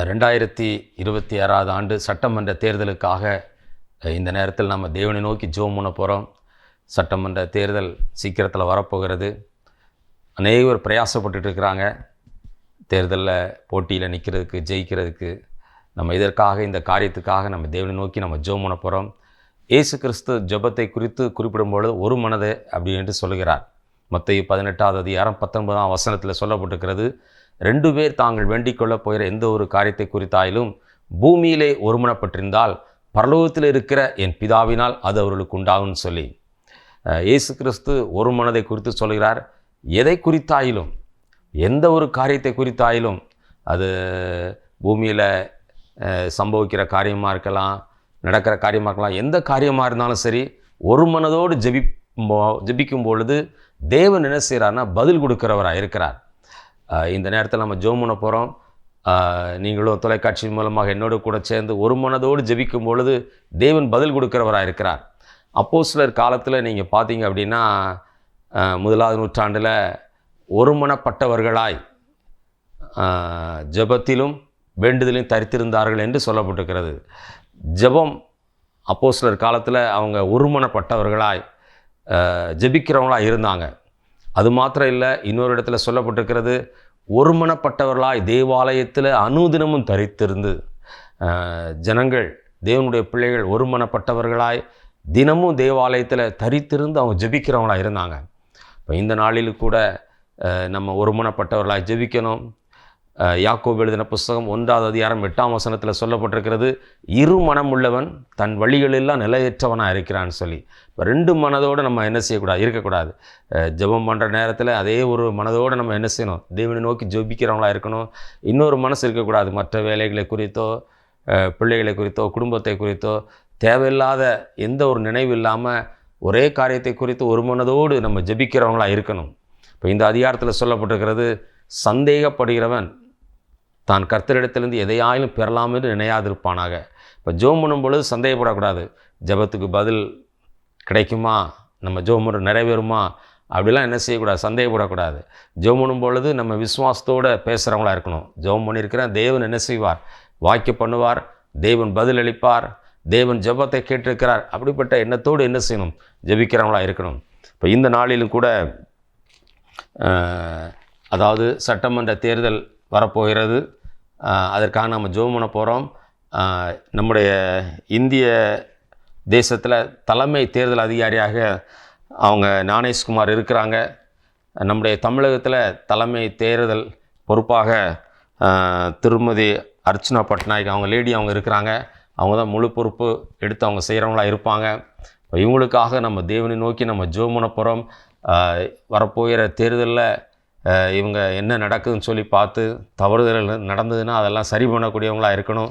2026 ஆண்டு சட்டமன்ற தேர்தலுக்காக இந்த நேரத்தில் நம்ம தேவனை நோக்கி ஜெபம் பண்ண போகிறோம். சட்டமன்ற தேர்தல் சீக்கிரத்தில் வரப்போகிறது. அநேகர் பிரயாசப்பட்டுட்டு இருக்கிறாங்க தேர்தலில் போட்டியில் நிற்கிறதுக்கு, ஜெயிக்கிறதுக்கு. நம்ம இதற்காக, இந்த காரியத்துக்காக நம்ம தேவனை நோக்கி நம்ம ஜெபம் பண்ண போகிறோம். இயேசு கிறிஸ்து ஜெபத்தை குறித்து குறிப்பிடும்பொழுது ஒரு மனது அப்படி என்று சொல்லுகிறார். மத்தேயு 18 வசனத்தில் சொல்லப்பட்டிருக்கிறது, 2 பேர் தாங்கள் வேண்டிக் கொள்ளப் போகிற எந்த ஒரு காரியத்தை குறித்தாயிலும் பூமியிலே ஒருமனப்பட்டிருந்தால் பரலோகத்தில் இருக்கிற என் பிதாவினால் அது அவர்களுக்கு உண்டாகும்னு சொல்லி இயேசு கிறிஸ்து ஒரு மனதை குறித்து சொல்கிறார். எதை குறித்தாயிலும், எந்த ஒரு காரியத்தை குறித்தாயிலும், அது பூமியில் சம்பவிக்கிற காரியமாக இருக்கலாம், நடக்கிற காரியமாக இருக்கலாம், எந்த காரியமாக இருந்தாலும் சரி, ஒரு மனதோடு ஜெபிக்கும் பொழுது தேவன் என்ன செய்கிறார்னா பதில் கொடுக்கிறவராக இருக்கிறார். இந்த நேரத்தில் நம்ம ஜெபம் பண்ண போகிறோம். நீங்களும் தொலைக்காட்சி மூலமாக என்னோடு கூட சேர்ந்து ஒரு மனதோடு ஜெபிக்கும் பொழுது தேவன் பதில் கொடுக்கிறவராக இருக்கிறார். அப்போஸ்தலர் காலத்தில் நீங்கள் பார்த்தீங்க அப்படின்னா, 1ஆம் நூற்றாண்டில் ஒருமனப்பட்டவர்களாய் ஜெபத்திலும் வேண்டுதலையும் தரித்திருந்தார்கள் என்று சொல்லப்பட்டிருக்கிறது. ஜெபம் அப்போஸ்தலர் காலத்தில் அவங்க ஒருமனப்பட்டவர்களாய் ஜெபிக்கிறவங்களாக இருந்தாங்க. அது மாத்திரம் இல்லை, இன்னொரு இடத்துல சொல்லப்பட்டிருக்கிறது, ஒருமனப்பட்டவர்களாய் தேவாலயத்தில் அனுதினமும் தரித்திருந்து ஜனங்கள், தேவனுடைய பிள்ளைகள் ஒருமனப்பட்டவர்களாய் தினமும் தேவாலயத்தில் தரித்திருந்து அவங்க ஜெபிக்கிறவங்களாக இருந்தாங்க. இப்போ இந்த நாளில் கூட நம்ம ஒருமனப்பட்டவர்களாய் ஜெபிக்கணும். யாக்கோபு எழுதின புஸ்தகம் 1 வசனத்தில் சொல்லப்பட்டிருக்கிறது, இரு மனமுள்ளவன் தன் வழிகளெல்லாம் நிலையற்றவனாக இருக்கிறான்னு சொல்லி. இப்போ 2 மனதோடு நம்ம என்ன செய்யக்கூடாது, இருக்கக்கூடாது. ஜெபம் பண்ணுற நேரத்தில் அதே ஒரு மனதோடு நம்ம என்ன செய்யணும், தேவனை நோக்கி ஜெபிக்கிறவங்களாக இருக்கணும். இன்னொரு மனசு இருக்கக்கூடாது, மற்ற வேலைகளை குறித்தோ, பிள்ளைகளை குறித்தோ, குடும்பத்தை குறித்தோ தேவையில்லாத எந்த ஒரு நினைவு இல்லாமல் ஒரே காரியத்தை குறித்து ஒரு மனதோடு நம்ம ஜெபிக்கிறவங்களாக இருக்கணும். இப்போ இந்த அதிகாரத்தில் சொல்லப்பட்டிருக்கிறது, சந்தேகப்படுகிறவன் தான் கர்த்தரிடத்திலிருந்து எதையாயிலும் பெறலாம் என்று நினையாதிருப்பானாக. இப்போ ஜெபம் பண்ணும் பொழுது சந்தேகப்படக்கூடாது. ஜெபத்துக்கு பதில் கிடைக்குமா, நம்ம ஜெபம் பண்ணுறது நிறைவேறுமா, அப்படிலாம் என்ன செய்யக்கூடாது, சந்தேகப்படக்கூடாது. ஜெபம் பண்ணும் பொழுது நம்ம விசுவாசத்தோடு பேசுகிறவங்களா இருக்கணும். ஜெபம் பண்ணியிருக்கிறேன், தேவன் என்ன செய்வார், வாக்கியம் பண்ணுவார், தேவன் பதில் அளிப்பார், தேவன் ஜெபத்தை கேட்டிருக்கிறார், அப்படிப்பட்ட எண்ணத்தோடு என்ன செய்யணும், ஜெபிக்கிறவங்களா இருக்கணும். இப்போ இந்த நாளிலும் கூட அதாவது சட்டமன்ற தேர்தல் வரப்போகிறது. அதற்காக நம்ம ஜெபம் பண்ண போகிறோம். நம்முடைய இந்திய தேசத்தில் தலைமை தேர்தல் அதிகாரியாக அவங்க ஞானேஷ்குமார் இருக்கிறாங்க. நம்முடைய தமிழகத்தில் தலைமை தேர்தல் பொறுப்பாக திருமதி அர்ச்சனா பட்நாயக் அவங்க லேடி அவங்க இருக்கிறாங்க. அவங்க தான் முழு பொறுப்பு எடுத்து அவங்க செய்கிறவங்களா இருப்பாங்க. இப்போ இவங்களுக்காக நம்ம தேவனை நோக்கி நம்ம ஜெபம் பண்ண போகிறோம். வரப்போகிற தேர்தலில் இவங்க என்ன நடக்குதுன்னு சொல்லி பார்த்து தவறுதல் நடந்ததுன்னா அதெல்லாம் சரி பண்ணக்கூடியவங்களாக இருக்கணும்.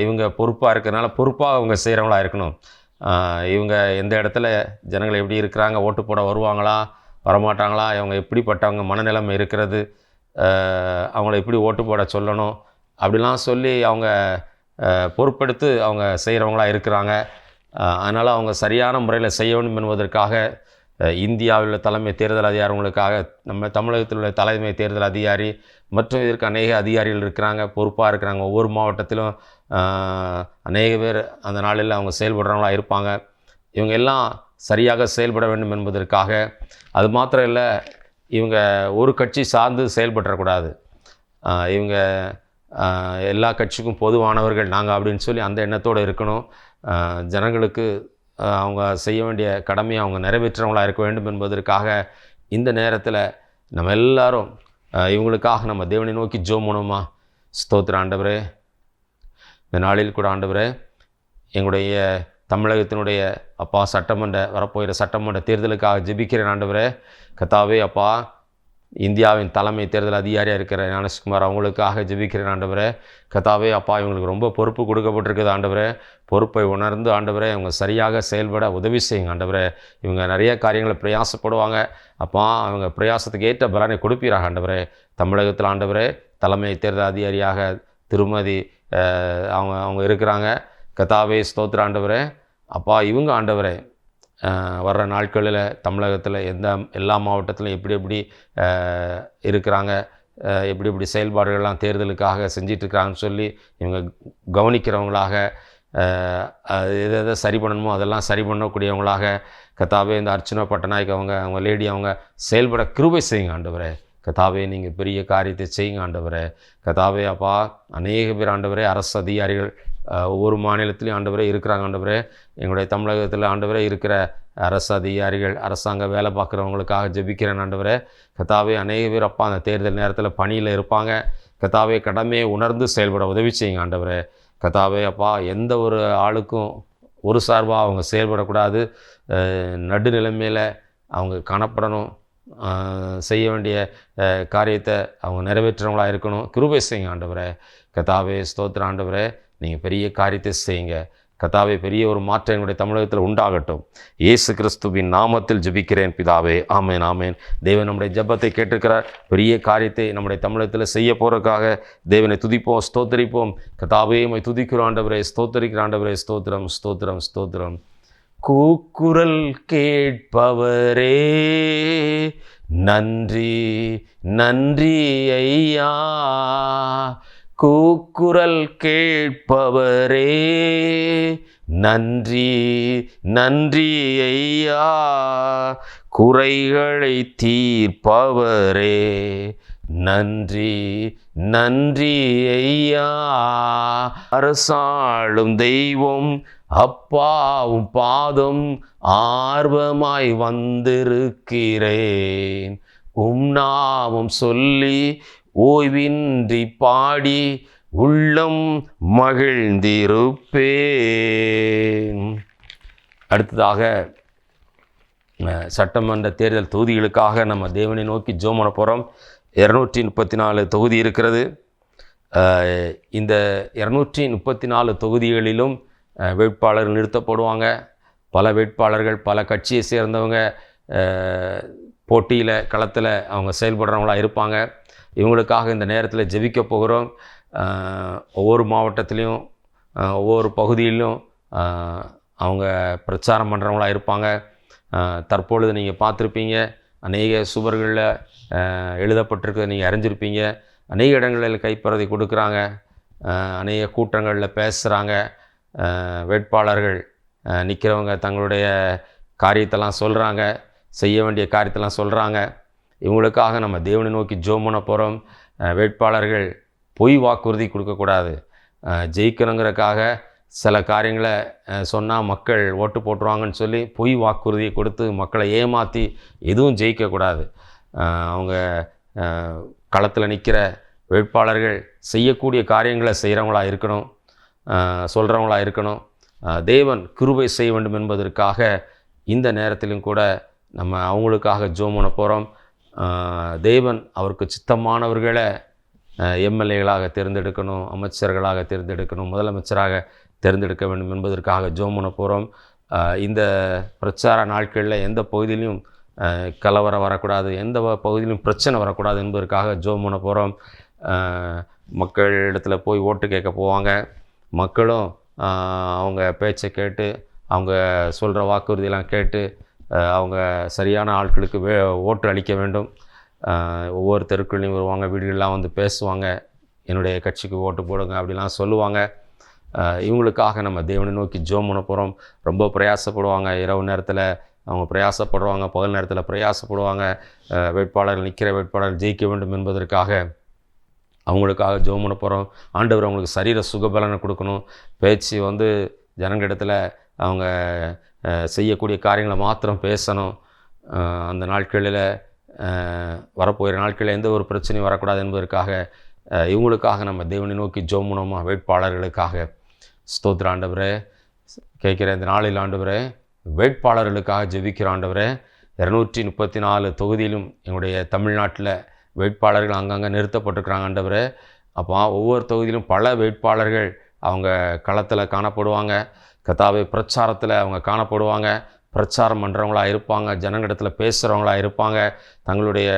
இவங்க பொறுப்பாக இருக்கிறனால பொறுப்பாக அவங்க செய்கிறவங்களாக இருக்கணும். இவங்க எந்த இடத்துல ஜனங்கள் எப்படி இருக்கிறாங்க, ஓட்டு போட வருவாங்களா வரமாட்டாங்களா, இவங்க எப்படிப்பட்டவங்க மனநிலைமை இருக்கிறது, அவங்கள எப்படி ஓட்டு போட சொல்லணும், அப்படிலாம் சொல்லி அவங்க பொறுப்பெடுத்து அவங்க செய்கிறவங்களாக இருக்கிறாங்க. அதனால் அவங்க சரியான முறையில் செய்ய வேண்டும் என்பதற்காக இந்தியாவில் உள்ள தலைமை தேர்தல் அதிகாரிகளுக்காக நம்ம தமிழகத்தில் உள்ள தலைமை தேர்தல் அதிகாரி மற்றும் இதற்கு அநேக அதிகாரிகள் இருக்கிறாங்க, பொறுப்பாக இருக்கிறாங்க. ஒவ்வொரு மாவட்டத்திலும் அநேக பேர் அந்த நாளில் அவங்க செயல்படுறவங்களாக இருப்பாங்க. இவங்க எல்லாம் சரியாக செயல்பட வேண்டும் என்பதற்காக. அது மாத்திரம் இல்லை, இவங்க ஒரு கட்சி சார்ந்து செயல்படக்கூடாது. இவங்க எல்லா கட்சிக்கும் பொதுவானவர்கள் நாங்கள் அப்படின்னு சொல்லி அந்த எண்ணத்தோடு இருக்கணும். ஜனங்களுக்கு அவங்க செய்ய வேண்டிய கடமையை அவங்க நிறைவேற்றவங்களாக இருக்க வேண்டும் என்பதற்காக இந்த நேரத்தில் நம்ம எல்லாரும் இவங்களுக்காக நம்ம தேவனை நோக்கி ஜெபம் பண்ணுவோமா. ஸ்தோத்திர ஆண்டவரே, இந்த நாளில் கூட ஆண்டவரே, எங்களுடைய தமிழகத்தினுடைய அப்பா வரப்போகிற சட்டமன்ற தேர்தலுக்காக ஜெபிக்கிறேன் ஆண்டவரே. கர்த்தாவே அப்பா, இந்தியாவின் தலைமை தேர்தல் அதிகாரியாக இருக்கிற ஞானேஷ்குமார் அவங்களுக்காக ஜெபிக்கிறேன் ஆண்டவரே. கர்த்தாவே அப்பா, இவங்களுக்கு ரொம்ப பொறுப்பு கொடுக்கப்பட்டிருக்குது ஆண்டவரே. பொறுப்பை உணர்ந்து ஆண்டவரே இவங்க சரியாக செயல்பட உதவி செய்யுங்க ஆண்டவரே. இவங்க நிறைய காரியங்களை பிரயாசப்படுவாங்க அப்பா, அவங்க பிரயாசத்துக்கு ஏற்ற பலனை கொடுப்பீராக ஆண்டவரே. தமிழகத்தில் ஆண்டவரே தலைமை தேர்தல் அதிகாரியாக திருமதி அவங்க இருக்கிறாங்க. கர்த்தாவே ஸ்தோத்திர ஆண்டவரே. அப்பா, இவங்க ஆண்டவரே வர்ற நாட்களில் தமிழகத்தில் எல்லா மாவட்டத்திலும் எப்படி இருக்கிறாங்க, எப்படி இப்படி செயல்பாடுகள்லாம் தேர்தலுக்காக செஞ்சிட்ருக்கிறாங்கன்னு சொல்லி இவங்க கவனிக்கிறவங்களாக, எதை எதை சரி பண்ணணுமோ அதெல்லாம் சரி பண்ணக்கூடியவங்களாக கர்த்தாவே இந்த அர்ச்சனா பட்டநாயக் அவங்க லேடி அவங்க செயல்பட கிருபை செய்யுங்க ஆண்டவரே. கர்த்தாவே நீங்கள் பெரிய காரியத்தை செய்யுங்க ஆண்டவரே. கர்த்தாவே அப்பா, அநேக பேர் ஆண்டவரே அரசு அதிகாரிகள் ஒவ்வொரு மாநிலத்திலையும் ஆண்டவரே இருக்கிறாங்க ஆண்டவரே. எங்களுடைய தமிழகத்தில் ஆண்டவரே இருக்கிற அரசு அதிகாரிகள், அரசாங்க வேலை பார்க்குறவங்களுக்காக ஜெபிக்கிறேன் ஆண்டவரே. கர்த்தாவே அநேக பேர் அப்பா அந்த தேர்தல் நேரத்தில் பணியில் இருப்பாங்க. கர்த்தாவே கடமையை உணர்ந்து செயல்பட உதவி செய்யுங்க ஆண்டவரே. கர்த்தாவே அப்பா, எந்த ஒரு ஆளுக்கும் ஒரு சார்பாக அவங்க செயல்படக்கூடாது. நடுநிலைமையில் அவங்க காணப்படணும். செய்ய வேண்டிய காரியத்தை அவங்க நிறைவேற்றுறவங்களாக இருக்கணும். கிருபை செய்யுங்க ஆண்டவரே. கர்த்தாவே ஸ்தோத்திர ஆண்டவரே, நீங்கள் பெரிய காரியத்தை செய்யுங்க. கர்த்தாவே பெரிய ஒரு மாற்றம் எங்களுடைய தமிழகத்தில் உண்டாகட்டும். இயேசு கிறிஸ்துவின் நாமத்தில் ஜெபிக்கிறேன் பிதாவே. ஆமேன் ஆமேன். தேவன் நம்முடைய ஜெபத்தை கேட்டிருக்கிறார். பெரிய காரியத்தை நம்முடைய தமிழகத்தில் செய்ய போகிறதுக்காக தேவனை துதிப்போம், ஸ்தோத்தரிப்போம். கர்த்தாவே உம்மை துதிக்கிறோம் ஆண்டவரே, ஸ்தோத்தரிக்கிற ஆண்டவரே. ஸ்தோத்திரம் ஸ்தோத்திரம் ஸ்தோத்திரம். கூக்குரல் கேட்பவரே நன்றி நன்றி ஐயா. கூக்குரல் கேட்பவரே நன்றி நன்றி ஐயா. குறைகளை தீர்ப்பவரே நன்றி நன்றி ஐயா. அரசாளும் தெய்வம் அப்பாவும் பாதம் ஆர்வமாய் வந்திருக்கிறேன். நாமம் சொல்லி ஓய்வின்றி பாடி உள்ளம் மகிழ்ந்திருப்பேன். அடுத்ததாக சட்டமன்ற தேர்தல் தொகுதிகளுக்காக நம்ம தேவனை நோக்கி ஜெபம் பண்ண போகிறோம். 234 தொகுதி இருக்கிறது. இந்த 234 தொகுதிகளிலும் வேட்பாளர்கள் நிறுத்தப்படுவாங்க. பல வேட்பாளர்கள் பல கட்சியை சேர்ந்தவங்க போட்டியில் களத்தில் அவங்க செயல்படுறவங்களாக இருப்பாங்க. இவங்களுக்காக இந்த நேரத்தில் ஜெபிக்க போகிறோம். ஒவ்வொரு மாவட்டத்திலையும் ஒவ்வொரு பகுதியிலும் அவங்க பிரச்சாரம் பண்ணுறவங்களாக இருப்பாங்க. தற்பொழுது நீங்கள் பார்த்துருப்பீங்க, அநேக சுவர்களில் எழுதப்பட்டிருக்கிறத நீங்கள் அறிஞ்சிருப்பீங்க. அநேக இடங்களில் கைப்பறதை கொடுக்குறாங்க, அநேக கூட்டங்களில் பேசுகிறாங்க. வேட்பாளர்கள் நிற்கிறவங்க தங்களுடைய காரியத்தெல்லாம் சொல்கிறாங்க, செய்ய வேண்டிய காரியத்தெல்லாம் சொல்கிறாங்க. இவங்களுக்காக நம்ம தேவனை நோக்கி ஜெபம் பண்ண போகிறோம். வேட்பாளர்கள் பொய் வாக்குறுதி கொடுக்கக்கூடாது. ஜெயிக்கணுங்கிறக்காக சில காரியங்களை சொன்னால் மக்கள் ஓட்டு போட்டுருவாங்கன்னு சொல்லி பொய் வாக்குறுதியை கொடுத்து மக்களை ஏமாற்றி எதுவும் ஜெயிக்கக்கூடாது. அவங்க களத்தில் நிற்கிற வேட்பாளர்கள் செய்யக்கூடிய காரியங்களை செய்கிறவங்களாக இருக்கணும், சொல்கிறவங்களாக இருக்கணும். தேவன் கிருபை செய்ய வேண்டும் என்பதற்காக இந்த நேரத்திலும் கூட நம்ம அவங்களுக்காக ஜெபம் பண்ண போகிறோம். தேவன் அவருக்கு சித்தமானவர்களை எம்எல்ஏகளாக தேர்ந்தெடுக்கணும், அமைச்சர்களாக தேர்ந்தெடுக்கணும், முதலமைச்சராக தேர்ந்தெடுக்க வேண்டும் என்பதற்காக ஜெபம் பண்ண போகிறோம். இந்த பிரச்சார நாட்களில் எந்த பகுதியிலையும் கலவரம் வரக்கூடாது, எந்த பகுதியிலும் பிரச்சனை வரக்கூடாது என்பதற்காக ஜெபம் பண்ண போகிறோம். மக்களிடத்தில் போய் ஓட்டு கேட்க போவாங்க. மக்களும் அவங்க பேச்சை கேட்டு, அவங்க சொல்கிற வாக்குறுதியெல்லாம் கேட்டு அவங்க சரியான ஆட்களுக்கு ஓட்டு அளிக்க வேண்டும். ஒவ்வொரு தெருக்குள்ளையும் வருவாங்க, வீடுகள்லாம் வந்து பேசுவாங்க, என்னுடைய கட்சிக்கு ஓட்டு போடுங்க அப்படிலாம் சொல்லுவாங்க. இவங்களுக்காக நம்ம தேவனை நோக்கி ஜெபம் பண்ண போகிறோம். ரொம்ப பிரயாசப்படுவாங்க, இரவு நேரத்தில் அவங்க பிரயாசப்படுவாங்க, பகல் நேரத்தில் பிரயாசப்படுவாங்க. வேட்பாளர்கள் நிற்கிற வேட்பாளர்கள் ஜெயிக்க வேண்டும் என்பதற்காக அவங்களுக்காக ஜெபம் பண்ண போகிறோம். ஆண்டவர் அவங்களுக்கு சரீர சுகபலனை கொடுக்கணும். பேச்சு வந்து ஜனங்களிடத்தில் அவங்க செய்யக்கூடிய காரியங்களை மாத்திரம் பேசணும். அந்த நாட்களில் வரப்போகிற நாட்களில் எந்த ஒரு பிரச்சனையும் வரக்கூடாது என்பதற்காக இவங்களுக்காக நம்ம தேவனை நோக்கி ஜெபம் பண்ணுவோமா? வேட்பாளர்களுக்காக ஸ்தோத்திர ஆண்டவரே, கேட்குற இந்த நாளில் ஆண்டவரே வேட்பாளர்களுக்காக ஜெபிக்கிற ஆண்டவரே. 234 தொகுதியிலும் எங்களுடைய தமிழ்நாட்டில் வேட்பாளர்கள் அங்கங்கே நிறுத்தப்பட்டிருக்கிறாங்க ஆண்டவரே. அப்போ ஒவ்வொரு தொகுதியிலும் பல வேட்பாளர்கள் அவங்க களத்தில் காணப்படுவாங்க. கர்த்தாவே பிரச்சாரத்தில் அவங்க காணப்படுவாங்க. பிரச்சாரம் பண்ணுறவங்களாக இருப்பாங்க, ஜனங்களிடத்தில் பேசுகிறவங்களாக இருப்பாங்க, தங்களுடைய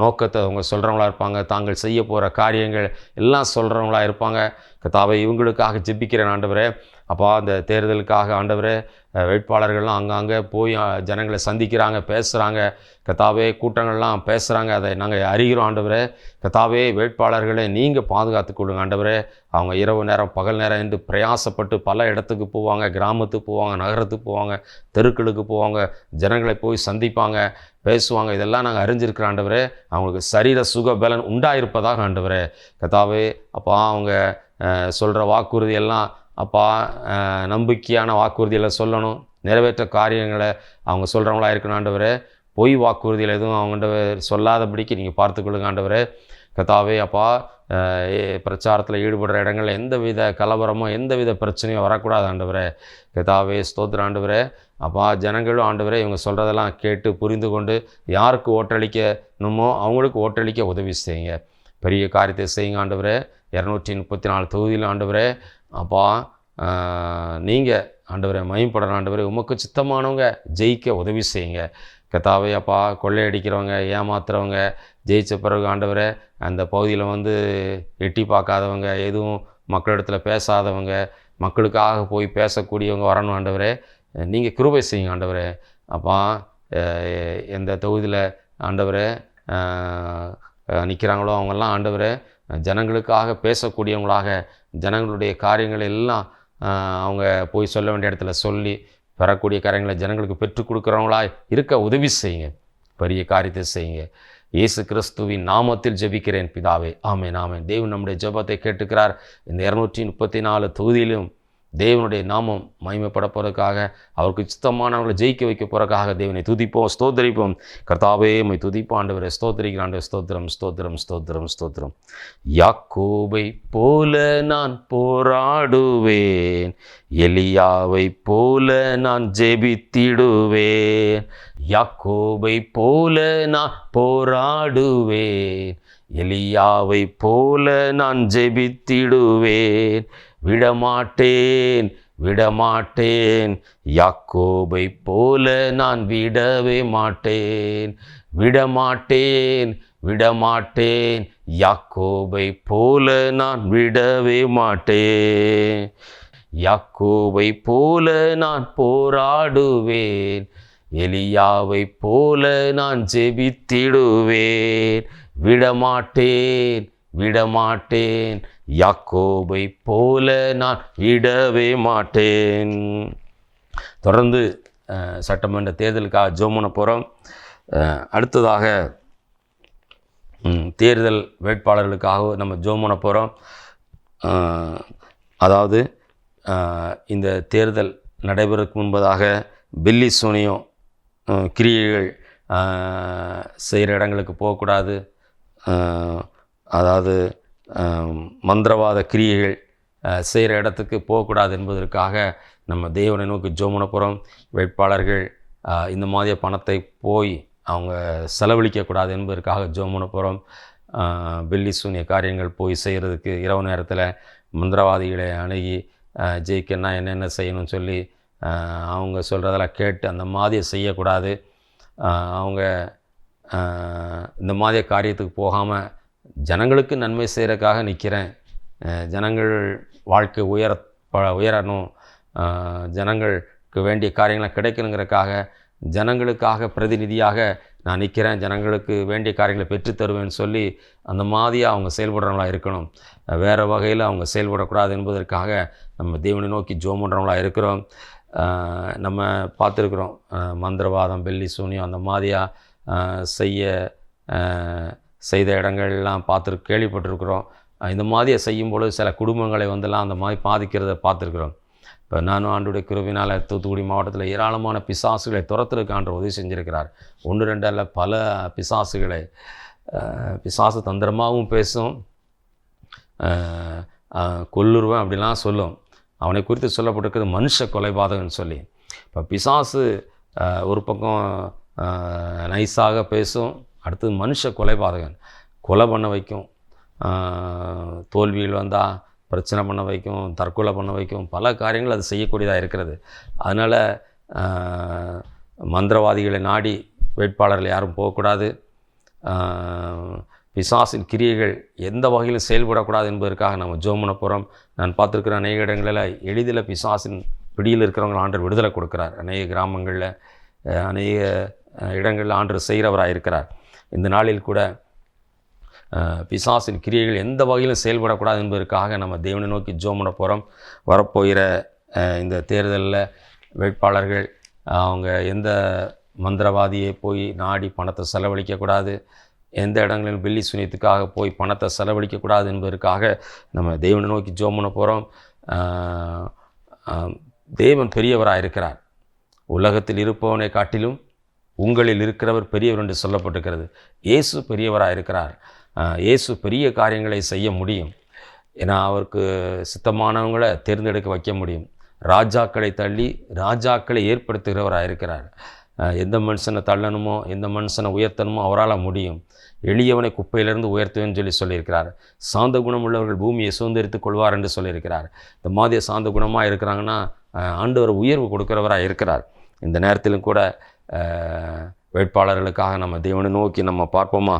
நோக்கத்தை அவங்க சொல்கிறவங்களா இருப்பாங்க, தாங்கள் செய்ய போகிற காரியங்கள் எல்லாம் சொல்கிறவங்களா இருப்பாங்க. கர்த்தாவே இவங்களுக்காக ஜெபிக்கிறேன் ஆண்டவரே. அப்பா அந்த தேர்தலுக்காக ஆண்டவரே வேட்பாளர்கள்லாம் அங்கங்கே போய் ஜனங்களை சந்திக்கிறாங்க, பேசுகிறாங்க கர்த்தாவே, கூட்டங்கள்லாம் பேசுகிறாங்க, அதை நாங்கள் அறிகிறோம் ஆண்டவரே. கர்த்தாவே, வேட்பாளர்களை நீங்கள் பாதுகாத்து கொடுங்க ஆண்டவரே. அவங்க இரவு நேரம் பகல் நேரம் என்று பிரயாசப்பட்டு பல இடத்துக்கு போவாங்க, கிராமத்துக்கு போவாங்க, நகரத்துக்கு போவாங்க, தெருக்களுக்கு போவாங்க, ஜனங்களை போய் சந்திப்பாங்க, பேசுவாங்க. இதெல்லாம் நாங்கள் அறிஞ்சிருக்கிற ஆண்டவரே. அவங்களுக்கு சரீர சுக பலன் உண்டாயிருப்பதாக ஆண்டவரே. கர்த்தாவே, அப்பா அவங்க சொல்கிற வாக்குறுதி எல்லாம் அப்பா நம்பிக்கையான வாக்குறுதியில் சொல்லணும், நிறைவேற்ற காரியங்களை அவங்க சொல்கிறவங்களா இருக்கணும் ஆண்டவரே. பொய் வாக்குறுதியில் எதுவும் அவங்கள்ட்ட சொல்லாதபடிக்கு நீங்கள் பார்த்துக்கொள்ளுங்க ஆண்டவரே. கர்த்தாவே, அப்பா பிரச்சாரத்தில் ஈடுபடுற இடங்களில் எந்தவித கலவரமோ எந்தவித பிரச்சனையும் வரக்கூடாது ஆண்டவரே. கர்த்தாவே, ஸ்தோத்திரம் ஆண்டவரே. அப்பா ஜனங்களும் ஆண்டவரே இவங்க சொல்கிறதெல்லாம் கேட்டு புரிந்து கொண்டு யாருக்கு ஓட்டளிக்கணுமோ அவங்களுக்கு ஓட்டளிக்க உதவி செய்யுங்க. பெரிய காரியத்தை செய்யுங்க ஆண்டவரே. 234 தொகுதியில் ஆண்டவரே அப்பா நீங்கள் ஆண்டவரை மகிமைப்படணும் ஆண்டவரே. உமக்கு சித்தமானவங்க ஜெயிக்க உதவி செய்யுங்க கர்த்தாவே. அப்பா கொள்ளையடிக்கிறவங்க, ஏமாத்துறவங்க ஜெயித்த பிறகு ஆண்டவரை அந்த பகுதியில் எட்டி பார்க்காதவங்க, எதுவும் மக்களிடத்தில் பேசாதவங்க, மக்களுக்காக போய் பேசக்கூடியவங்க வரணும் ஆண்டவரே. நீங்கள் கிருபை செய்யுங்க ஆண்டவரே. அப்பா எந்த தொகுதியில் ஆண்டவரே நிற்கிறாங்களோ அவங்கெல்லாம் ஆண்டவரே ஜனங்களுக்காக பேசக்கூடியவங்களாக, ஜனங்களுடைய காரியங்கள் எல்லாம் அவங்க போய் சொல்ல வேண்டிய இடத்துல சொல்லி பெறக்கூடிய காரியங்களை ஜனங்களுக்கு பெற்றுக் கொடுக்குறவங்களாய் இருக்க உதவி செய்யுங்க. பெரிய காரியத்தை செய்யுங்க. இயேசு கிறிஸ்துவின் நாமத்தில் ஜெபிக்கிறேன் பிதாவே, ஆமென் ஆமென். தேவன் நம்முடைய ஜெபத்தை கேட்டுக்கிறார். இந்த 234 தொகுதியிலும் தேவனுடைய நாமம் மகிமைப்பட போறதுக்காக, அவருக்கு சித்தமானவர்களை ஜெயிக்க வைக்க போறதுக்காக தேவனை துதிப்போம், ஸ்தோத்திரிப்போம். கர்த்தாவே உம்மை துதிப்போம் ஆண்டவரே. ஸ்தோத்திரிக்கிற ஆண்டவரே. ஸ்தோத்திரம் ஸ்தோத்திரம் ஸ்தோத்திரம் ஸ்தோத்திரம். யாக்கோபை போல நான் போராடுவேன், எலியாவை போல நான் ஜெபித்திடுவேன். யாக்கோபை போல நான் போராடுவேன், எலியாவை போல நான் ஜெபித்திடுவேன். விடமாட்டேன் விடமாட்டேன், யாக்கோபை போல நான் விடவே மாட்டேன். விடமாட்டேன் விடமாட்டேன், யாக்கோபை போல நான் விடவே மாட்டேன். யாக்கோபை போல நான் போராடுவேன், எலியாவை போல நான் ஜெபித்திடுவேன். விடமாட்டேன் விடமாட்டேன், யாக்கோபை போல நான் விடவே மாட்டேன். தொடர்ந்து சட்டமன்ற தேர்தலுக்காக ஜெபம் பண்ண போகிறோம். அடுத்ததாக தேர்தல் வேட்பாளர்களுக்காக நம்ம ஜெபம் பண்ண போகிறோம். அதாவது இந்த தேர்தல் நடைபெறக்கு முன்பதாக பில்லி சூனியம் கிரியைகள் செய்கிற இடங்களுக்கு போகக்கூடாது. அதாவது மந்திரவாத கிரியைகள் செய்கிற இடத்துக்கு போகக்கூடாது என்பதற்காக நம்ம தேவனை நோக்கி ஜெபம் பண்ண போகிறோம். வேட்பாளர்கள் இந்த மாதிரி பணத்தை போய் அவங்க செலவழிக்கக்கூடாது என்பதற்காக ஜெபம் பண்ண போகிறோம். பில்லி சூனிய காரியங்கள் போய் செய்கிறதுக்கு இரவு நேரத்தில் மந்திரவாதிகளை அணுகி ஜெயிக்கன்னா என்னென்ன செய்யணும்னு சொல்லி அவங்க சொல்கிறதெல்லாம் கேட்டு அந்த மாதிரியை செய்யக்கூடாது. அவங்க இந்த மாதிரி காரியத்துக்கு போகாமல் ஜனங்களுக்கு நன்மை செய்கிறதுக்காக நிற்கிறேன், ஜனங்கள் வாழ்க்கை உயரணும், ஜனங்களுக்கு வேண்டிய காரியங்களை கிடைக்கணுங்கிறதுக்காக, ஜனங்களுக்காக பிரதிநிதியாக நான் நிற்கிறேன், ஜனங்களுக்கு வேண்டிய காரியங்களை பெற்று தருவேன்னு சொல்லி அந்த மாதிரியாக அவங்க செயல்படுறவங்களா இருக்கணும். வேறு வகையில் அவங்க செயல்படக்கூடாது என்பதற்காக நம்ம தேவனை நோக்கி ஜெபம் பண்ணுறவங்களா இருக்கிறோம். நம்ம பார்த்துருக்குறோம், மந்திரவாதம், பெல்லி சூனியம் அந்த மாதிரியாக செய்த இடங்கள்லாம் கேள்விப்பட்டிருக்கிறோம். இந்த மாதிரியை செய்யும்பொழுது சில குடும்பங்களை அந்த மாதிரி பாதிக்கிறத பார்த்துருக்குறோம். இப்போ நானும் ஆண்டுடைய கிருபையினால் தூத்துக்குடி மாவட்டத்தில் ஏராளமான பிசாசுகளை துரத்துறதுக்கு ஆண்டு உதவி செஞ்சுருக்கிறார். 1-2 அல்ல, பல பிசாசுகளை. பிசாசு தந்திரமாகவும் பேசும், கொல்லுருவன் அப்படிலாம் சொல்லும். அவனை குறித்து சொல்லப்பட்டிருக்கிறது மனுஷ கொலைபாதகன்னு சொல்லி. இப்போ பிசாசு ஒரு பக்கம் நைஸாக பேசும், அடுத்தது மனுஷ கொலைபாதகன், கொலை பண்ண வைக்கும், தோல்வியில் வந்தால் பிரச்சனை பண்ண வைக்கும், தற்கொலை பண்ண வைக்கும், பல காரியங்கள் அது செய்யக்கூடியதாக இருக்கிறது. அதனால் மந்திரவாதிகளை நாடி வேட்பாளர்கள் யாரும் போகக்கூடாது. பிசாசின் கிரியைகள் எந்த வகையிலும் செயல்படக்கூடாது என்பதற்காக நம்ம ஜெபம் பண்ண போகிறோம். நான் பார்த்துருக்கிற அநேக இடங்களில் எளிதில் பிசாசின் பிடியில் இருக்கிறவங்க ஆண்டவர் விடுதலை கொடுக்குறார். அநேக கிராமங்களில் அநேக இடங்களில் ஆண்டவர் செய்கிறவராக இருக்கிறார். இந்த நாளில் கூட பிசாசின் கிரியைகள் எந்த வகையிலும் செயல்படக்கூடாது என்பதற்காக நம்ம தேவனை நோக்கி ஜெபம் பண்ண போகிறோம். வரப்போகிற இந்த தேர்தலில் வேட்பாளர்கள் அவங்க எந்த மந்திரவாதியை போய் நாடி பணத்தை செலவழிக்கக்கூடாது, எந்த இடங்களிலும் பில்லி சூனியத்துக்காக போய் பணத்தை செலவழிக்கக்கூடாது என்பதற்காக நம்ம தேவனை நோக்கி ஜெபம் பண்ண போகிறோம். தேவன் பெரியவராக இருக்கிறார். உலகத்தில் இருப்பவனை காட்டிலும் உங்களில் இருக்கிறவர் பெரியவர் என்று சொல்லப்பட்டிருக்கிறது. இயேசு பெரியவராக இருக்கிறார். இயேசு பெரிய காரியங்களை செய்ய முடியும். ஏன்னா அவருக்கு சித்தமானவங்களை தேர்ந்தெடுக்க வைக்க முடியும். ராஜாக்களை தள்ளி ராஜாக்களை ஏற்படுத்துகிறவராக இருக்கிறார். எந்த மனுஷனை தள்ளணுமோ எந்த மனுஷனை உயர்த்தணுமோ அவரால் முடியும். எளியவனை குப்பையிலிருந்து உயர்த்துவேன்னு சொல்லியிருக்கிறார். சாந்த குணம் உள்ளவர்கள் பூமியை சுதந்திரித்துக் கொள்வார் என்று சொல்லியிருக்கிறார். இந்த மாதிரி சாந்த குணமாக இருக்கிறாங்கன்னா ஆண்டவர் உயர்வு கொடுக்கிறவராக இருக்கிறார். இந்த நேரத்திலும் கூட வேட்பாளர்களுக்காக நம்ம தேவனை நோக்கி நம்ம பார்ப்போமா?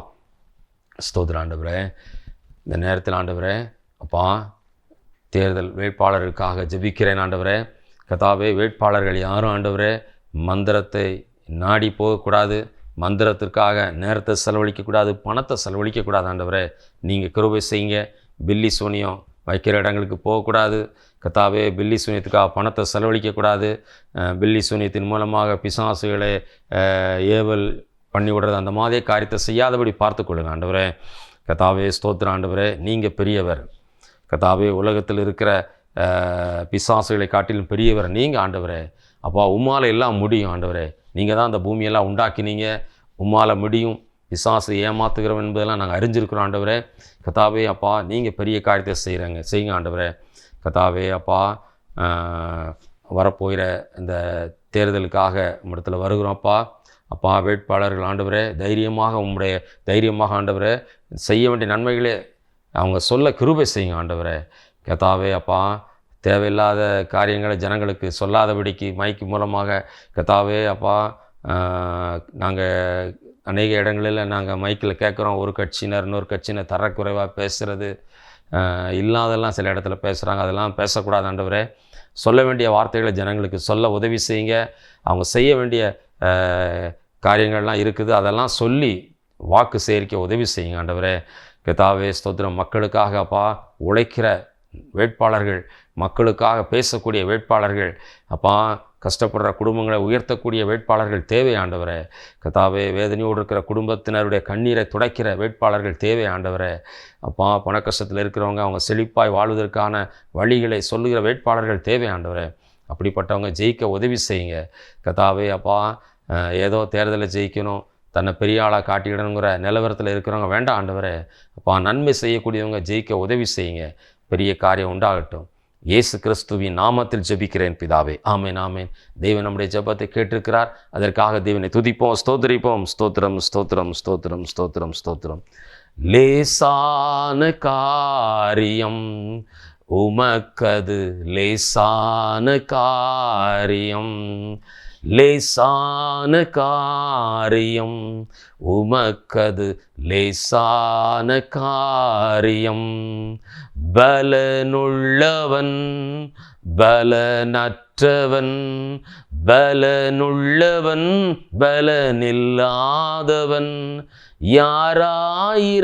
ஸ்தோத்திரம் ஆண்டவரே, இந்த நேரத்தில் ஆண்டவரே அப்பா தேர்தல் வேட்பாளருக்காக ஜெபிக்கிறேன் ஆண்டவரே. கர்த்தாவே, வேட்பாளர்கள் யாரும் ஆண்டவரே மந்திரத்தை நாடி போகக்கூடாது, மந்திரத்திற்காக நேரத்தை செலவழிக்கக்கூடாது, பணத்தை செலவழிக்கக்கூடாது ஆண்டவரே. நீங்கள் கிருபை செய்யுங்க. பில்லி சூனியம் வைக்கிற இடங்களுக்கு போகக்கூடாது கர்த்தாவே. பில்லி சூனியத்துக்காக பணத்தை செலவழிக்கக்கூடாது. பில்லி சூனியத்தின் மூலமாக பிசாசுகளை ஏவல் பண்ணி விடுறது அந்த மாதிரி காரியத்தை செய்யாதபடி பார்த்துக்கொள்ளுங்க ஆண்டவரே. கர்த்தாவே ஸ்தோத்திரம் ஆண்டவரே, நீங்கள் பெரியவர் கர்த்தாவே. உலகத்தில் இருக்கிற பிசாசுகளை காட்டிலும் பெரியவர் நீங்கள் ஆண்டவரே. அப்பா, உம்மால் எல்லாம் முடியும் ஆண்டவரே. நீங்கள் தான் அந்த பூமியெல்லாம் உண்டாக்கினீங்க, உம்மால் முடியும். பிசாசு ஏமாத்துகிறவன் என்பதெல்லாம் நாங்கள் அறிஞ்சிருக்கிறோம் ஆண்டவரே. கர்த்தாவே அப்பா, நீங்கள் பெரிய காரியத்தை செய்யுங்க ஆண்டவரே. கர்த்தாவே அப்பா, வரப்போகிற இந்த தேர்தலுக்காக உம்மிடத்தில் வருகிறோம் அப்பா. அப்பா, வேட்பாளர்கள் ஆண்டவரே தைரியமாக ஆண்டவரே செய்ய வேண்டிய நன்மைகளே அவங்க சொல்ல கிருபை செய்யுங்க ஆண்டவரே. கர்த்தாவே அப்பா, தேவையில்லாத காரியங்களை ஜனங்களுக்கு சொல்லாதபடிக்கு மைக்கு மூலமாக கர்த்தாவே அப்பா, நாங்கள் அநேக இடங்களில் நாங்கள் மைக்கில் கேட்குறோம், ஒரு கட்சியினர் இன்னொரு கட்சியினர் தரக்குறைவாக பேசுகிறது, இல்லாதெல்லாம் சில இடத்துல பேசுகிறாங்க. அதெல்லாம் பேசக்கூடாது ஆண்டவரே. சொல்ல வேண்டிய வார்த்தைகளை ஜனங்களுக்கு சொல்ல உதவி செய்யுங்க. அவங்க செய்ய வேண்டிய காரியங்கள்லாம் இருக்குது, அதெல்லாம் சொல்லி வாக்கு சேரிக்க உதவி செய்யுங்க ஆண்டவரே. கர்த்தாவே ஸ்தோத்திரம். மக்களுக்காக அப்பா உழைக்கிற வேட்பாளர்கள், மக்களுக்காக பேசக்கூடிய வேட்பாளர்கள் அப்பா, கஷ்டப்படுற குடும்பங்களை உயர்த்தக்கூடிய வேட்பாளர்கள் தேவை ஆண்டவரே. கர்த்தாவே, வேதனையோடு இருக்கிற குடும்பத்தினருடைய கண்ணீரை துடைக்கிற வேட்பாளர்கள் தேவை ஆண்டவரே. அப்பா, பண கஷ்டத்தில் இருக்கிறவங்க அவங்க செழிப்பாய் வாழ்வதற்கான வழிகளை சொல்லுகிற வேட்பாளர்கள் தேவை ஆண்டவரே. அப்படிப்பட்டவங்க ஜெயிக்க உதவி செய்யுங்க கர்த்தாவே. அப்பா, ஏதோ தேர்தலில் ஜெயிக்கணும், தன்னை பெரிய ஆளாக காட்டிக்கிடணுங்கிற நிலவரத்தில் இருக்கிறவங்க வேண்டாம் ஆண்டவரே. அப்பா, நன்மை செய்யக்கூடியவங்க ஜெயிக்க உதவி செய்யுங்க. பெரிய காரியம் உண்டாகட்டும். இயேசு கிறிஸ்துவின் நாமத்தில் ஜெபிக்கிறேன் பிதாவே, ஆமேன் ஆமேன். தேவன் நம்முடைய ஜெபத்தை கேட்டிருக்கிறார். அதற்காக தேவனை துதிப்போம், ஸ்தோத்திரிப்போம். ஸ்தோத்திரம் ஸ்தோத்திரம் ஸ்தோத்திரம் ஸ்தோத்திரம் ஸ்தோத்திரம். லேசான காரியம் உமக்கது லேசான காரியம், லேசான காரியம் உமக்கது லேசான காரியம். பலனுள்ளவன் பலனற்றவன், பலனுள்ளவன் பலனில்லாதவன், யாராயிருந்தாலும்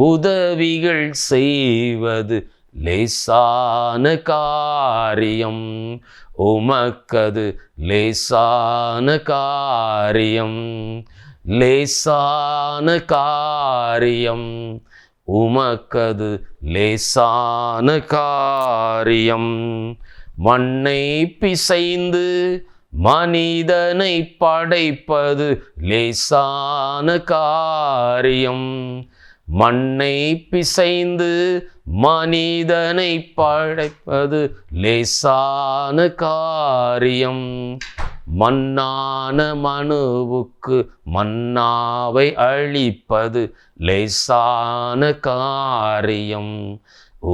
உதவிகள் செய்வது லேசான காரியம் உமக்கது லேசான காரியம், லேசான காரியம் உமக்கது லேசான காரியம். மண்ணை பிசைந்து மனிதனை படைப்பது லேசான காரியம், மண்ணை பிசைந்து மனிதனை படைப்பது லேசான காரியம். மண்ணான மனுவுக்கு மன்னாவை அளிப்பது லேசான காரியம்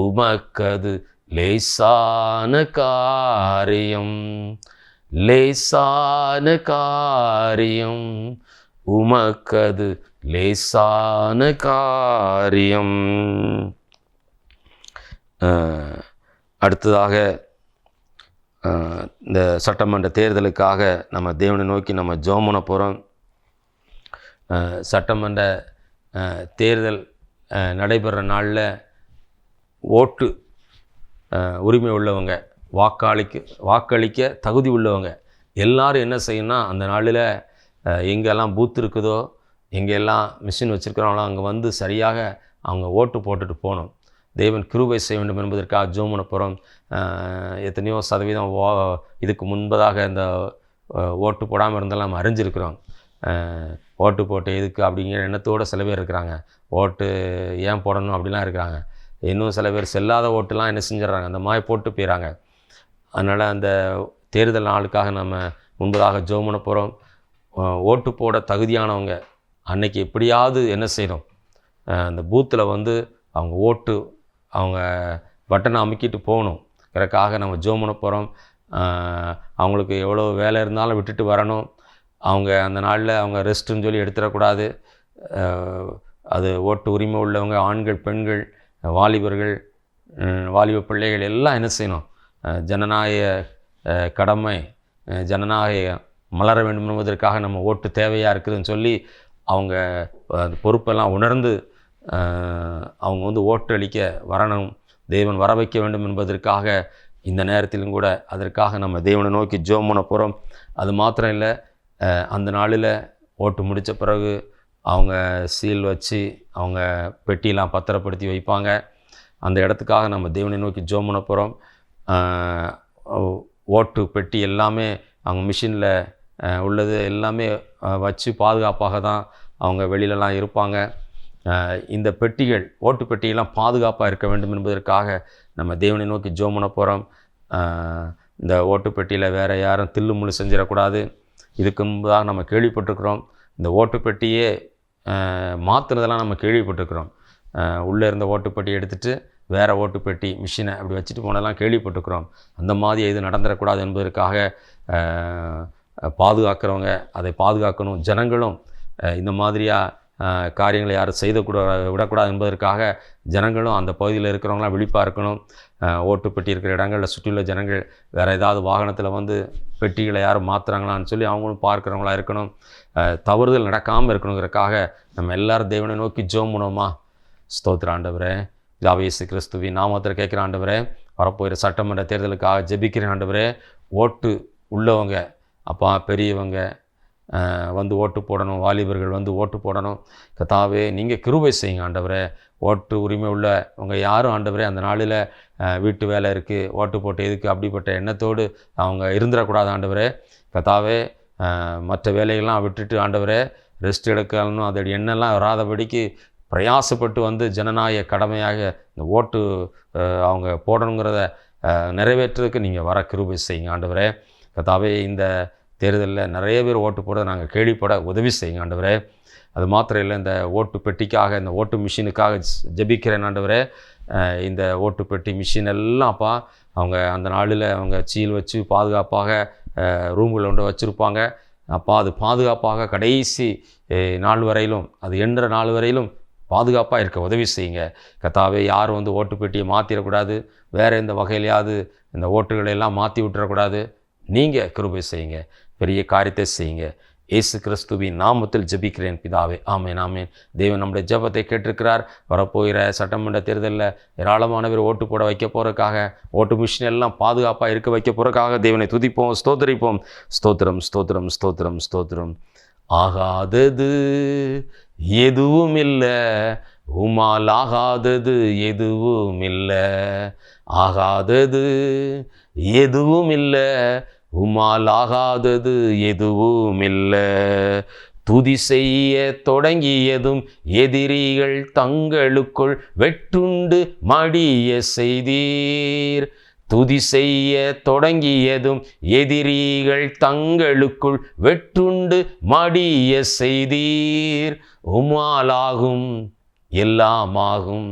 உமக்கது லேசான காரியம், லேசான காரியம் உமக்கது லேசான காரியம். அடுத்ததாக இந்த சட்டமன்ற தேர்தலுக்காக நம்ம தேவனை நோக்கி நம்ம ஜெபம் பண்ண போகிறோம். சட்டமன்ற தேர்தல் நடைபெற நாளில் ஓட்டு உரிமை உள்ளவங்க, வாக்களிக்க தகுதி உள்ளவங்க எல்லோரும் என்ன செய்யணும்னா, அந்த நாளில் எங்கெல்லாம் பூத் இருக்குதோ, எங்கெல்லாம் மிஷின் வச்சுருக்கிறவங்களோ அங்கே வந்து சரியாக அவங்க ஓட்டு போட்டுட்டு போகணும். தேவன் கிருபை செய்ய வேண்டும் என்பதற்காக ஜெபம் பண்ண போகிறோம். எத்தனையோ சதவீதம் இதுக்கு முன்பதாக இந்த ஓட்டு போடாமல் இருந்தாலும் நம்ம அறிஞ்சிருக்கிறோம். ஓட்டு போட்டு எதுக்கு அப்படிங்கிற எண்ணத்தோடு சில பேர் இருக்கிறாங்க. ஓட்டு ஏன் போடணும் அப்படிலாம் இருக்கிறாங்க. இன்னும் சில பேர் செல்லாத ஓட்டுலாம் என்ன செஞ்சிடறாங்க, அந்த மாதிரி போட்டு போயிடறாங்க. அதனால் அந்த தேர்தல் நாளுக்காக நம்ம முன்பதாக ஜெபம் பண்ண போகிறோம். ஓட்டு போட தகுதியானவங்க அன்னைக்கு எப்படியாவது என்ன செய்யணும், அந்த பூத்தில் வந்து அவங்க ஓட்டு அவங்க பட்டனை அமுக்கிட்டு போகணும். இதற்காக நம்ம ஜெபம் பண்ண போகிறோம். அவங்களுக்கு எவ்வளோ வேலை இருந்தாலும் விட்டுட்டு வரணும். அவங்க அந்த நாளில் அவங்க ரெஸ்ட்டுன்னு சொல்லி எடுத்துடக்கூடாது. அது ஓட்டு உரிமை உள்ளவங்க ஆண்கள், பெண்கள், வாலிபர்கள், வாலிப பிள்ளைகள் எல்லாம் என்ன செய்யணும், ஜனநாயக கடமை, ஜனநாயகம் மலர வேண்டும் என்பதற்காக நம்ம ஓட்டு தேவையாக இருக்குதுன்னு சொல்லி அவங்க அந்த பொறுப்பெல்லாம் உணர்ந்து அவங்க வந்து ஓட்டு அளிக்க வரணும். தேவன் வர வைக்க வேண்டும் என்பதற்காக இந்த நேரத்திலும் கூட அதற்காக நம்ம தேவனை நோக்கி ஜெபம் பண்ண போகிறோம். அது மாத்திரம் இல்லை, அந்த நாளில் ஓட்டு முடித்த பிறகு அவங்க சீல் வச்சு அவங்க பெட்டியெல்லாம் பத்திரப்படுத்தி வைப்பாங்க. அந்த இடத்துக்காக நம்ம தேவனை நோக்கி ஜெபம் பண்ண போகிறோம். ஓட்டு பெட்டி எல்லாமே அவங்க மிஷினில் உள்ளது எல்லாமே வச்சு பாதுகாப்பாக தான் அவங்க வெளியிலலாம் இருப்பாங்க. இந்த பெட்டிகள், ஓட்டு பெட்டியெல்லாம் பாதுகாப்பாக இருக்க வேண்டும் என்பதற்காக நம்ம தேவனை நோக்கி ஜெபம் பண்ண போகிறோம். இந்த ஓட்டு பெட்டியில் வேறு யாரும் தில்லு முள்ளு செஞ்சிடக்கூடாது. இதுக்கு முன்பதாக நம்ம கேள்விப்பட்டிருக்கிறோம், இந்த ஓட்டு பெட்டியே மாற்றுறதெல்லாம் நம்ம கேள்விப்பட்டிருக்கிறோம். உள்ளே இருந்த ஓட்டு பெட்டியை எடுத்துகிட்டு வேறு ஓட்டு பெட்டி மிஷினை அப்படி வச்சுட்டு போனதெல்லாம் கேள்விப்பட்டிருக்கிறோம். அந்த மாதிரி எது நடந்துடக்கூடாது என்பதற்காக பாதுகாக்கிறவங்க அதை பாதுகாக்கணும். ஜனங்களும் இந்த மாதிரியாக காரியங்களை யாரும் விடக்கூடாது என்பதற்காக ஜனங்களும் அந்த பகுதியில் இருக்கிறவங்களாம் விழிப்பாக இருக்கணும். ஓட்டு பெட்டி இருக்கிற இடங்களில் சுற்றியுள்ள ஜனங்கள் வேறு ஏதாவது வாகனத்தில் வந்து பெட்டிகளை யாரும் மாற்றுறாங்களான்னு சொல்லி அவங்களும் பார்க்குறவங்களா இருக்கணும். தவறுதல் நடக்காமல் இருக்கணுங்கிறதுக்காக நம்ம எல்லோரும் தேவனை நோக்கி ஜெபம் பண்ணுவோமா? ஸ்தோத்திர ஆண்டவரே, இயேசு கிறிஸ்துவின் நாமத்தில் கேட்குற ஆண்டவரே, வரப்போகிற சட்டமன்ற தேர்தலுக்காக ஜெபிக்கிறேன் ஆண்டவரே. ஓட்டு உள்ளவங்க அப்பா, பெரியவங்க வந்து ஓட்டு போடணும், வாலிபர்கள் வந்து ஓட்டு போடணும். கர்த்தாவே, நீங்கள் கிருபை செய்யுங்க ஆண்டவரே. ஓட்டு உரிமை உள்ளவங்க யாரும் ஆண்டவரே அந்த நாளில் வீட்டு வேலை இருக்குது, ஓட்டு போட்டு எதுக்கு அப்படிப்பட்ட எண்ணத்தோடு அவங்க இருந்துடக்கூடாது ஆண்டவரே. கர்த்தாவே, மற்ற வேலைகள்லாம் விட்டுட்டு ஆண்டவரே ரெஸ்ட் எடுக்கணும், அதோட எண்ணெல்லாம் வராதபடிக்கு பிரயாசப்பட்டு வந்து ஜனநாயக கடமையாக இந்த ஓட்டு அவங்க போடணுங்கிறத நிறைவேற்றுறதுக்கு நீங்கள் வர கிருபை செய்யுங்க ஆண்டவரே. கர்த்தாவே, இந்த தேர்தலில் நிறைய பேர் ஓட்டு போட நாங்கள் கேள்விப்பட உதவி செய்யுங்க ஆண்டவரே. அது மாத்திரம் இல்லை, இந்த ஓட்டு பெட்டிக்காக, இந்த ஓட்டு மிஷினுக்காக ஜெபிக்கிறேன் ஆண்டவரே. இந்த ஓட்டு பெட்டி மிஷின் எல்லாம்ப்பா அவங்க அந்த நாளில் அவங்க சீல் வச்சு பாதுகாப்பாக ரூமில் கொண்டு வச்சுருப்பாங்க. அப்பா, அது பாதுகாப்பாக கடைசி நாள் வரையிலும், அது எண்ணுற நாள் வரையிலும் பாதுகாப்பாக இருக்க உதவி செய்யுங்க கர்த்தாவே. யாரும் வந்து ஓட்டு பெட்டியை மாற்றிடக்கூடாது, வேறு எந்த வகையிலையாவது இந்த ஓட்டுகளை எல்லாம் மாற்றி விட்டுறக்கூடாது. நீங்கள் கிருபை செய்யுங்க, பெரிய காரியத்தை செய்யுங்க. இயேசு கிறிஸ்துவின் நாமத்தில் ஜெபிக்கிறேன் பிதாவே, ஆமேன் ஆமேன். தேவன் நம்முடைய ஜெபத்தை கேட்டிருக்கிறார். வரப்போகிற சட்டமன்ற தேர்தலில் ஏராளமான பேர் ஓட்டு போட வைக்க போகிறதுக்காக, ஓட்டு மிஷின் எல்லாம் பாதுகாப்பாக இருக்க வைக்க போகிறதுக்காக தேவனை துதிப்போம், ஸ்தோத்திரிப்போம். ஸ்தோத்திரம் ஸ்தோத்திரம் ஸ்தோத்திரம் ஸ்தோத்திரம். ஆகாதது எதுவும் இல்லை, உமால் ஆகாதது எதுவும் இல்லை. ஆகாதது எதுவும் இல்லை, உமால் ஆகாதது எதுவும் இல்லை. துதி செய்ய தொடங்கியதும் எதிரிகள் தங்களுக்குள் வெட்டுண்டு மடிய செய்தீர். துதி செய்ய தொடங்கியதும் எதிரிகள் தங்களுக்குள் வெட்டுண்டு மடிய செய்தீர். உமாலாகும் எல்லாமாகும்,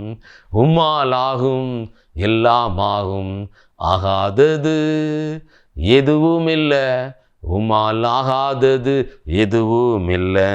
உமாலாகும் எல்லாமாகும். ஆகாதது எதுவும் இல்லை, உம்மால் ஆகாதது எதுவும் இல்லை.